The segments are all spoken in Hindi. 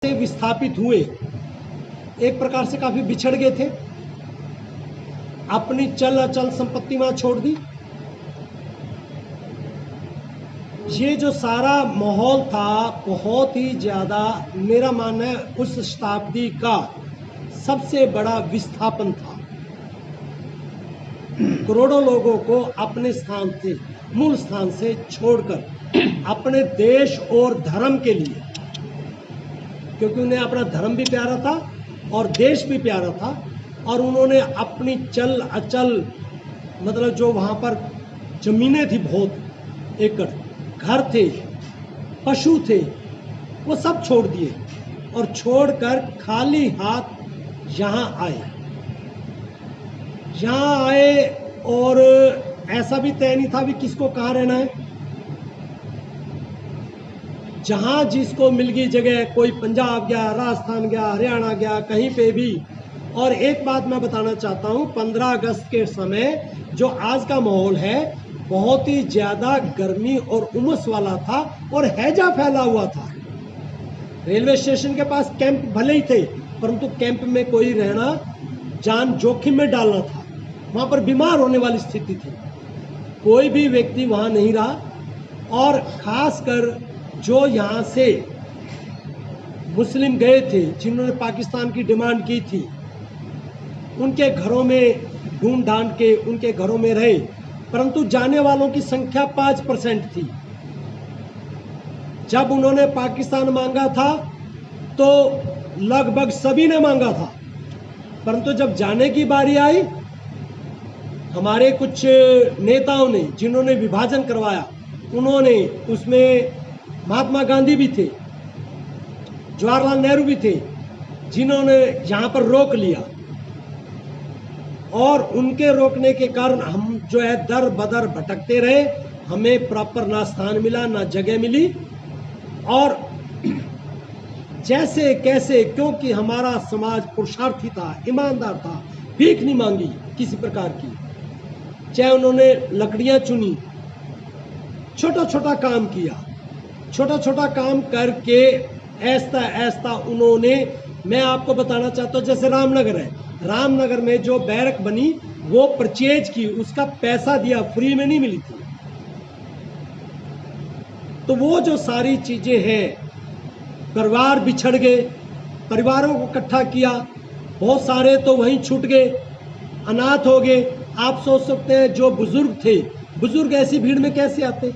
से विस्थापित हुए, एक प्रकार से काफी बिछड़ गए थे, अपनी चल अचल संपत्ति वहां छोड़ दी। ये जो सारा माहौल था बहुत ही ज्यादा, मेरा मानना है उस शताब्दी का सबसे बड़ा विस्थापन था। करोड़ों लोगों को अपने स्थान से, मूल स्थान से छोड़कर अपने देश और धर्म के लिए, क्योंकि उन्हें अपना धर्म भी प्यारा था और देश भी प्यारा था, और उन्होंने अपनी चल अचल, मतलब जो वहाँ पर जमीनें थी बहुत एकड़, घर थे, पशु थे, वो सब छोड़ दिए और छोड़कर खाली हाथ यहाँ आए। और ऐसा भी तय नहीं था भी किसको कहाँ रहना है, जहाँ जिसको मिल गई जगह, कोई पंजाब गया, राजस्थान गया, हरियाणा गया, कहीं पे भी। और एक बात मैं बताना चाहता हूँ, 15 अगस्त के समय जो आज का माहौल है बहुत ही ज़्यादा गर्मी और उमस वाला था और हैजा फैला हुआ था। रेलवे स्टेशन के पास कैंप भले ही थे, परंतु कैंप में कोई रहना जान जोखिम में डालना था। वहाँ पर बीमार होने वाली स्थिति थी, कोई भी व्यक्ति वहाँ नहीं रहा। और खासकर जो यहाँ से मुस्लिम गए थे, जिन्होंने पाकिस्तान की डिमांड की थी, उनके घरों में ढूंढ ढांड के उनके घरों में रहे, परंतु जाने वालों की संख्या 5% थी। जब उन्होंने पाकिस्तान मांगा था तो लगभग सभी ने मांगा था, परंतु जब जाने की बारी आई, हमारे कुछ नेताओं ने, जिन्होंने विभाजन करवाया, उन्होंने उसमें महात्मा गांधी भी थे, जवाहरलाल नेहरू भी थे, जिन्होंने यहाँ पर रोक लिया। और उनके रोकने के कारण हम जो है दर बदर भटकते रहे, हमें प्रॉपर ना स्थान मिला, ना जगह मिली। और जैसे कैसे, क्योंकि हमारा समाज पुरुषार्थी था, ईमानदार था, भीख नहीं मांगी किसी प्रकार की, चाहे उन्होंने लकड़ियां चुनी, छोटा छोटा काम किया, छोटा छोटा काम करके ऐसा ऐसा उन्होंने, मैं आपको बताना चाहता हूँ, जैसे रामनगर है, रामनगर में जो बैरक बनी वो परचेज की, उसका पैसा दिया, फ्री में नहीं मिली थी। तो वो जो सारी चीजें हैं, परिवार बिछड़ गए, परिवारों को इकट्ठा किया, बहुत सारे तो वहीं छूट गए, अनाथ हो गए। आप सोच सकते हैं जो बुजुर्ग थे, बुजुर्ग ऐसी भीड़ में कैसे आते।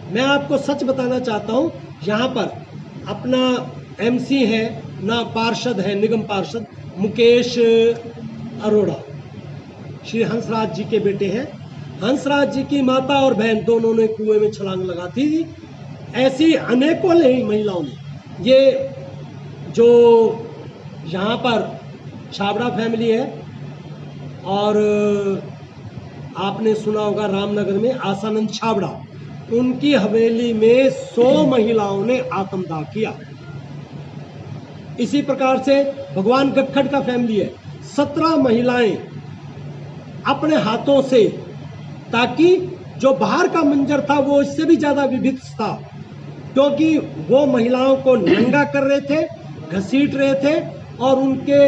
मैं आपको सच बताना चाहता हूँ, यहाँ पर अपना एमसी है ना, पार्षद है, निगम पार्षद मुकेश अरोड़ा, श्री हंसराज जी के बेटे हैं। हंसराज जी की माता और बहन दोनों ने कुएं में छलांग लगाती थी। ऐसी अनेकों महिलाओं ने, ये जो यहाँ पर छाबड़ा फैमिली है, और आपने सुना होगा रामनगर में आसानंद छाबड़ा, उनकी हवेली में 100 महिलाओं ने आत्मदाह किया। इसी प्रकार से भगवान गखड़ का फैमिली है, 17 महिलाएं अपने हाथों से, ताकि जो बाहर का मंजर था वो इससे भी ज्यादा विभत्स था, क्योंकि वो महिलाओं को नंगा कर रहे थे, घसीट रहे थे, और उनके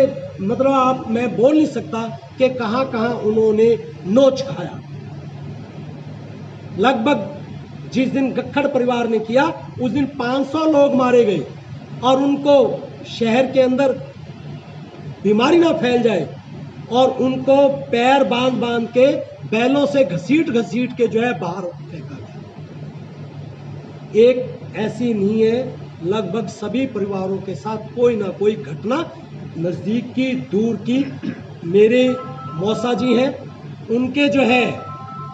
मतलब मैं बोल नहीं सकता कि कहां कहां उन्होंने नोच खाया। लगभग जिस दिन गखड़ परिवार ने किया, उस दिन 500 लोग मारे गए, और उनको शहर के अंदर बीमारी ना फैल जाए, और उनको पैर बांध बांध के बैलों से घसीट घसीट के जो है बाहर फेंका गया। एक ऐसी नहीं है, लगभग सभी परिवारों के साथ कोई ना कोई घटना, नजदीक की, दूर की। मेरे मौसा जी हैं, उनके जो है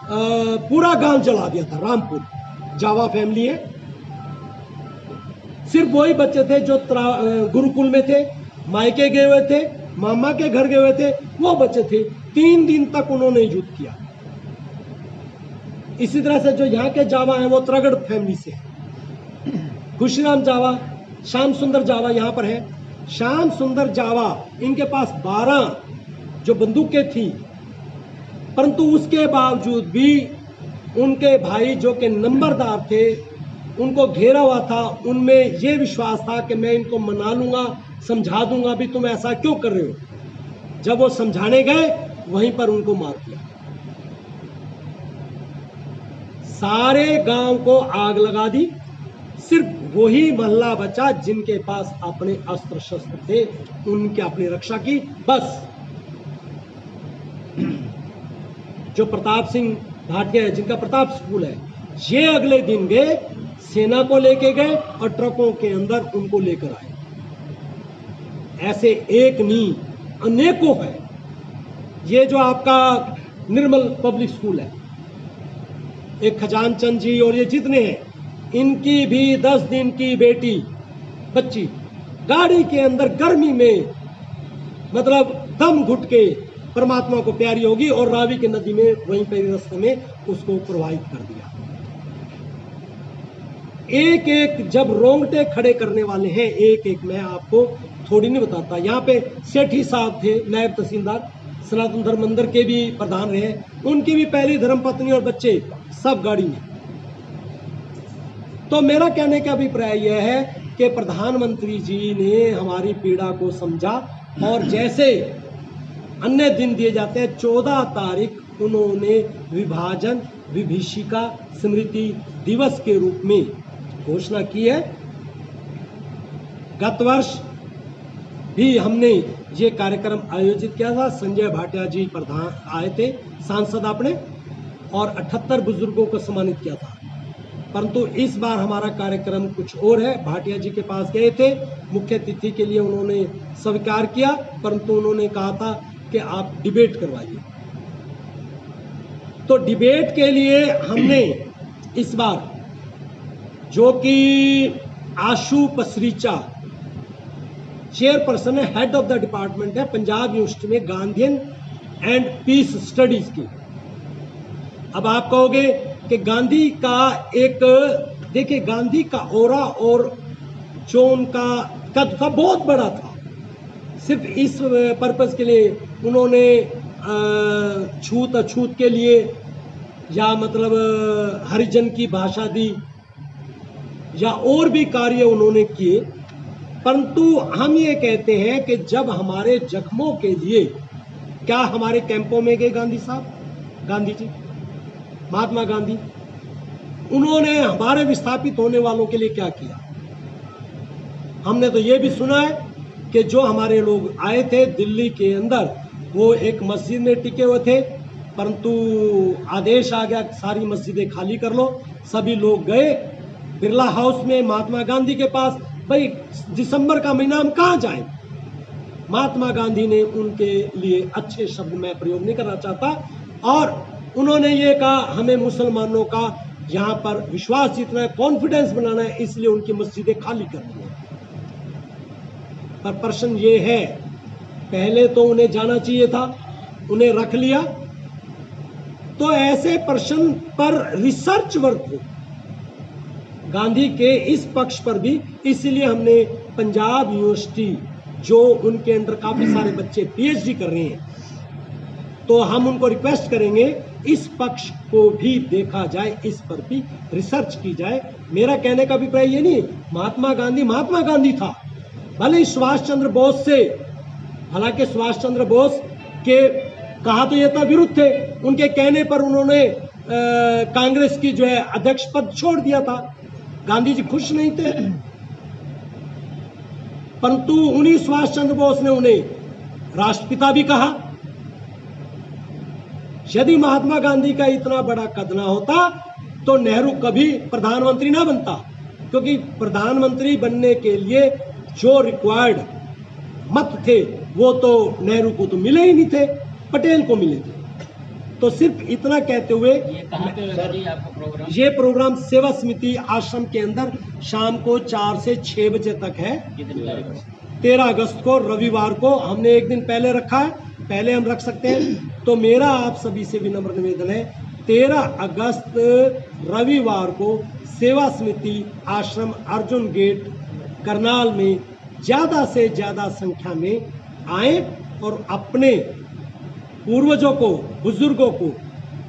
पूरा गांव जला दिया था, रामपुर, जावा फैमिली है। सिर्फ वही बच्चे थे जो गुरुकुल में थे, मायके गए हुए थे, मामा के घर गए हुए थे, वो बच्चे थे। 3 दिन तक उन्होंने युद्ध किया। इसी तरह से जो यहाँ के जावा हैं वो त्रगड़ फैमिली से है। खुशीराम जावा, श्याम सुंदर जावा यहाँ पर है। श्याम सुंदर जावा, इनके पास 12 जो बंदूकें थी, परंतु उसके बावजूद भी उनके भाई जो के नंबरदार थे, उनको घेरा हुआ था, उनमें ये विश्वास था कि मैं इनको मना लूँगा, समझा दूंगा भी तुम ऐसा क्यों कर रहे हो। जब वो समझाने गए वहीं पर उनको मार दिया। सारे गांव को आग लगा दी, सिर्फ वही मोहल्ला बचा जिनके पास अपने अस्त्र शस्त्र थे, उनके अपनी रक्षा की। बस जो प्रताप सिंह भाटिया है, जिनका प्रताप स्कूल है, ये अगले दिन गए, सेना को लेके गए और ट्रकों के अंदर उनको लेकर आए। ऐसे एक नहीं अनेकों है। ये जो आपका निर्मल पब्लिक स्कूल है, एक खजान चंद जी और ये जितने हैं, इनकी भी 10 दिन की बेटी बच्ची गाड़ी के अंदर गर्मी में मतलब दम घुट के परमात्मा को प्यारी होगी और रावी की नदी में वहीं पर रास्ते में उसको प्रवाहित कर दिया। एक एक जब रोंगटे खड़े करने वाले हैं, एक एक मैं आपको थोड़ी नहीं बताता। यहाँ पे सेठी साहब थे, नायब तहसीलदार, सनातन धर्म मंदिर के भी प्रधान रहे, उनकी भी पहली धर्मपत्नी और बच्चे सब गाड़ी में। तो मेरा कहने का अभिप्राय यह है कि प्रधानमंत्री जी ने हमारी पीड़ा को समझा और जैसे अन्य दिन दिए जाते हैं, 14 तारीख उन्होंने विभाजन विभीषिका स्मृति दिवस के रूप में घोषणा की है। गत वर्ष भी हमने ये कार्यक्रम आयोजित किया था। संजय भाटिया जी प्रधान आए थे, सांसद अपने, और 78 बुजुर्गों को सम्मानित किया था। परंतु इस बार हमारा कार्यक्रम कुछ और है। भाटिया जी के पास गए थे, मुख्य अतिथि के लिए उन्होंने स्वीकार किया, परंतु उन्होंने कहा था कि आप डिबेट करवाइए। तो डिबेट के लिए हमने इस बार, जो कि आशु पसरीचा चेयरपर्सन है, हेड ऑफ द डिपार्टमेंट है पंजाब यूनिवर्सिटी में गांधीयन एंड पीस स्टडीज की। अब आप कहोगे कि गांधी का एक, देखिए गांधी का ओरा और जो उनका कद था बहुत बड़ा था। सिर्फ इस पर्पस के लिए उन्होंने छूत अछूत के लिए या मतलब हरिजन की भाषा दी या और भी कार्य उन्होंने किए। परंतु हम ये कहते हैं कि जब हमारे जख्मों के लिए, क्या हमारे कैंपों में गए गांधी साहब, गांधी जी, महात्मा गांधी, उन्होंने हमारे विस्थापित होने वालों के लिए क्या किया? हमने तो ये भी सुना है कि जो हमारे लोग आए थे दिल्ली के अंदर, वो एक मस्जिद में टिके हुए थे, परंतु आदेश आ गया सारी मस्जिदें खाली कर लो। सभी लोग गए बिरला हाउस में महात्मा गांधी के पास। भाई दिसंबर का महीना हम कहाँ जाएं? महात्मा गांधी ने उनके लिए अच्छे शब्द मैं प्रयोग नहीं करना चाहता, और उन्होंने ये कहा हमें मुसलमानों का यहाँ पर विश्वास जीतना है, कॉन्फिडेंस बनाना है, इसलिए उनकी मस्जिदें खाली करनी है। पर प्रश्न ये है, पहले तो उन्हें जाना चाहिए था, उन्हें रख लिया। तो ऐसे प्रश्न पर रिसर्च वर्क हो गांधी के इस पक्ष पर भी, इसलिए हमने पंजाब यूनिवर्सिटी, जो उनके अंदर काफी सारे बच्चे पीएचडी कर रहे हैं, तो हम उनको रिक्वेस्ट करेंगे इस पक्ष को भी देखा जाए, इस पर भी रिसर्च की जाए। मेरा कहने का अभिप्राय ये नहीं, महात्मा गांधी था, भले ही सुभाष चंद्र बोस से, हालांकि सुभाष चंद्र बोस के कहा तो ये था विरुद्ध थे, उनके कहने पर उन्होंने कांग्रेस की जो है अध्यक्ष पद छोड़ दिया था। गांधी जी खुश नहीं थे, परंतु उन्हीं सुभाष चंद्र बोस ने उन्हें राष्ट्रपिता भी कहा। यदि महात्मा गांधी का इतना बड़ा कद ना होता तो नेहरू कभी प्रधानमंत्री ना बनता, क्योंकि प्रधानमंत्री बनने के लिए जो रिक्वायर्ड मत थे वो तो नेहरू को तो मिले ही नहीं थे, पटेल को मिले थे। तो सिर्फ इतना कहते हुए, ये प्रोग्राम सेवा समिति आश्रम के अंदर शाम को 4 से 6 बजे तक है। 13 अगस्त को रविवार को हमने एक दिन पहले रखा है, पहले हम रख सकते हैं। तो मेरा आप सभी से विनम्र निवेदन है, 13 अगस्त रविवार को सेवा समिति आश्रम अर्जुन गेट करनाल में ज़्यादा से ज़्यादा संख्या में आए और अपने पूर्वजों को, बुजुर्गों को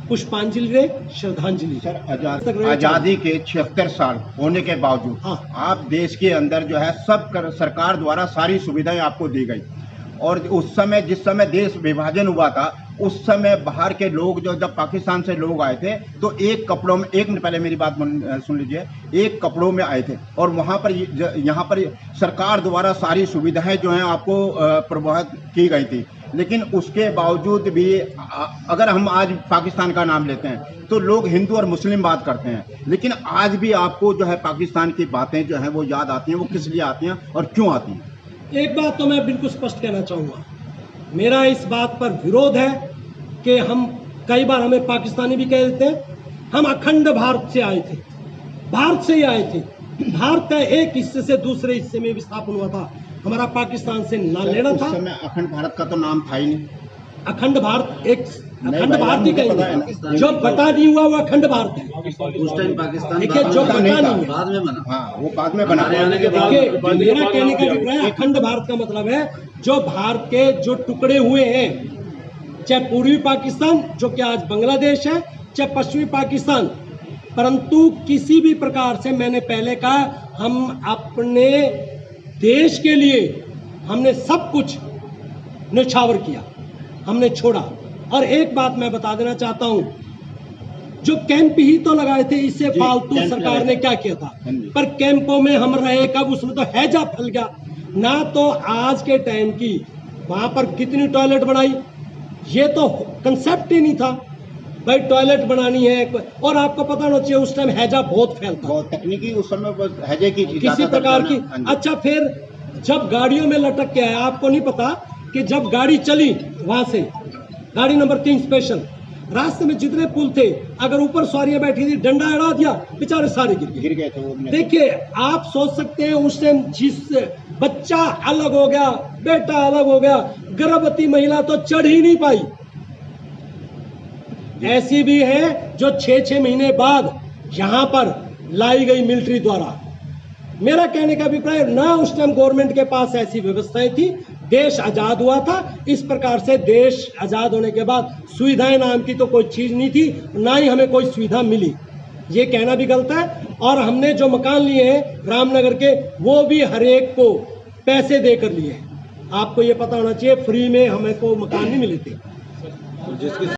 पुष्पांजलि दे, श्रद्धांजलि। सर, आजादी के 76 साल होने के बावजूद हाँ। आप देश के अंदर जो है सरकार द्वारा सारी सुविधाएं आपको दी गई, और उस समय जिस समय देश विभाजन हुआ था उस समय बाहर के लोग जो जब पाकिस्तान से लोग आए थे तो एक कपड़ों में, 1 मिनट पहले मेरी बात सुन लीजिए, एक कपड़ों में आए थे, और वहाँ पर यहाँ पर सरकार द्वारा सारी सुविधाएं जो हैं आपको प्रभावित की गई थी। लेकिन उसके बावजूद भी अगर हम आज पाकिस्तान का नाम लेते हैं तो लोग हिंदू और मुस्लिम बात करते हैं, लेकिन आज भी आपको जो है पाकिस्तान की बातें जो हैं वो याद आती हैं। वो किस लिए आती हैं और क्यों आती हैं? एक बात तो मैं बिल्कुल स्पष्ट कहना चाहूँगा, मेरा इस बात पर विरोध है कि हम कई बार हमें पाकिस्तानी भी कह देते हैं। हम अखंड भारत से आए थे, भारत से ही आए थे। भारत का एक हिस्से से दूसरे हिस्से में विस्थापन हुआ था, हमारा पाकिस्तान से ना लेना था। उस समय अखंड भारत का तो नाम था ही नहीं। अखंड भारत एक अखंड भारत ही कहेंगे, जो बटा नहीं हुआ वो अखंड भारत है। उस टाइम पाकिस्तान देखिए जो बटा नहीं है, बाद में बना। हाँ, वो बाद में बना। देखिए मेरा कहने का अभिप्राय है, अखंड भारत का मतलब है जो भारत के जो टुकड़े हुए हैं, चाहे पूर्वी पाकिस्तान जो कि आज बांग्लादेश है, चाहे पश्चिमी पाकिस्तान, परंतु किसी भी प्रकार से, मैंने पहले कहा, हम अपने देश के लिए हमने सब कुछ न्यौछावर किया, हमने छोड़ा। और एक बात मैं बता देना चाहता हूं, जो कैंप ही तो लगाए थे, इससे फालतू सरकार ने क्या किया था। पर कैंपों में हम रहे कब, उसमें तो हैजा फैल गया ना। तो आज के टाइम की वहां पर कितनी टॉयलेट बनाई, ये तो कंसेप्ट ही नहीं था भाई टॉयलेट बनानी है। और आपको पता होना चाहिए उस टाइम हैजा बहुत फैलता, बहुत तकनीकी उस समय हैजे की किसी प्रकार की। अच्छा, फिर जब गाड़ियों में लटक के आया, आपको नहीं पता कि जब गाड़ी चली वहां से, गाड़ी नंबर 3 स्पेशल, रास्ते में जितने पुल थे, अगर ऊपर सवारियां बैठी थी, डंडा अड़ा दिया, बेचारे सारे गिर गए थे। देखिए आप सोच सकते हैं उस टाइम जिस बच्चा अलग हो गया, बेटा अलग हो गया, गर्भवती महिला तो चढ़ ही नहीं पाई। ऐसी भी है जो 6-6 महीने बाद यहां पर लाई गई मिलिट्री द्वारा। मेरा कहने का अभिप्राय, ना उस टाइम गवर्नमेंट के पास ऐसी व्यवस्थाएं थी, देश आजाद हुआ था। इस प्रकार से देश आजाद होने के बाद सुविधाएं नाम की तो कोई चीज नहीं थी, ना ही हमें कोई सुविधा मिली, ये कहना भी गलत है। और हमने जो मकान लिए हैं रामनगर के, वो भी हर एक को पैसे देकर लिए हैं। आपको ये पता होना चाहिए, फ्री में हमें को मकान नहीं मिले थे।